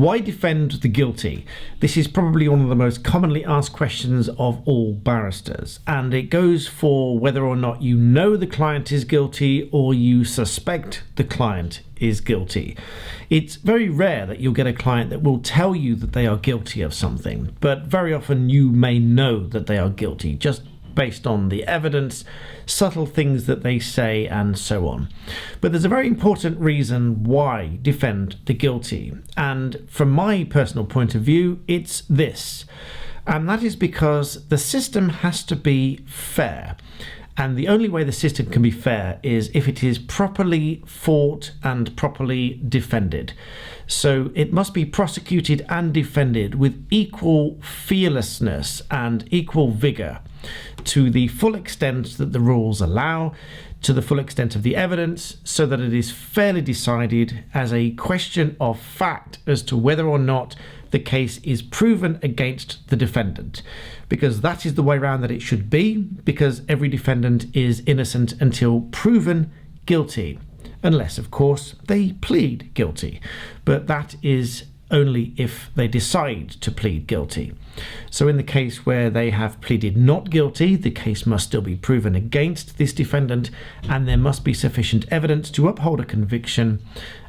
Why defend the guilty? This is probably one of the most commonly asked questions of all barristers, and it goes for whether or not you know the client is guilty or you suspect the client is guilty. It's very rare that you'll get a client that will tell you that they are guilty of something, but very often you may know that they are guilty just based on the evidence, subtle things that they say, and so on. But there's a very important reason why defend the guilty, and from my personal point of view, it's this, and that is because the system has to be fair. And the only way the system can be fair is if it is properly fought and properly defended. So it must be prosecuted and defended with equal fearlessness and equal vigour, to the full extent that the rules allow, to the full extent of the evidence, so that it is fairly decided as a question of fact as to whether or not the case is proven against the defendant, because that is the way around that it should be, because every defendant is innocent until proven guilty, unless of course they plead guilty, but that is only if they decide to plead guilty. So in the case where they have pleaded not guilty, the case must still be proven against this defendant, and there must be sufficient evidence to uphold a conviction,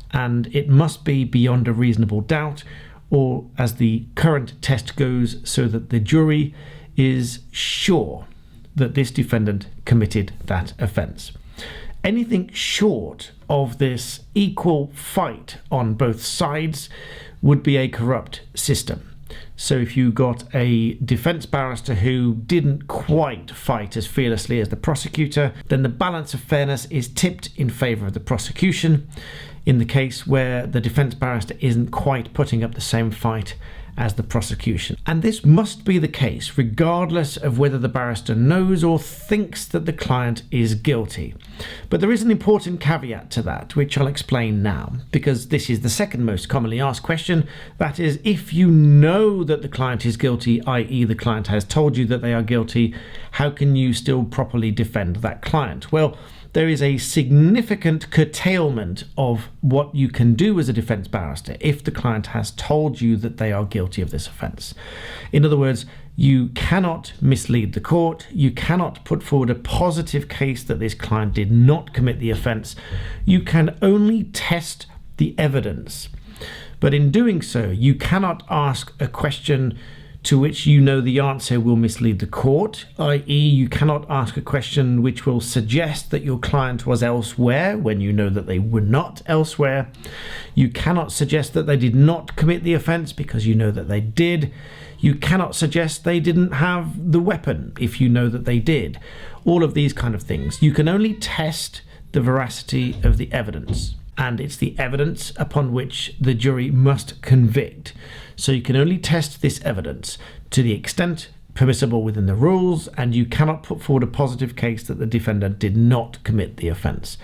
and it must be beyond a reasonable doubt, or as the current test goes, so that the jury is sure that this defendant committed that offence. Anything short of this equal fight on both sides would be a corrupt system. So if you got a defence barrister who didn't quite fight as fearlessly as the prosecutor, then the balance of fairness is tipped in favour of the prosecution in the case where the defence barrister isn't quite putting up the same fight as the prosecution. And this must be the case regardless of whether the barrister knows or thinks that the client is guilty. But there is an important caveat to that, which I'll explain now, because this is the second most commonly asked question. That is, if you know that the client is guilty, i.e. the client has told you that they are guilty, how can you still properly defend that client? Well, there is a significant curtailment of what you can do as a defence barrister if the client has told you that they are guilty of this offence. In other words, you cannot mislead the court, you cannot put forward a positive case that this client did not commit the offence. You can only test the evidence. But in doing so, you cannot ask a question to which you know the answer will mislead the court, i.e. you cannot ask a question which will suggest that your client was elsewhere when you know that they were not elsewhere. You cannot suggest that they did not commit the offence because you know that they did. You cannot suggest they didn't have the weapon if you know that they did. All of these kind of things. You can only test the veracity of the evidence, and it's the evidence upon which the jury must convict. So you can only test this evidence to the extent permissible within the rules, and you cannot put forward a positive case that the defendant did not commit the offence.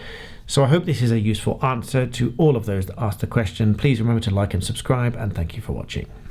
So I hope this is a useful answer to all of those that asked the question. Please remember to like and subscribe, and thank you for watching.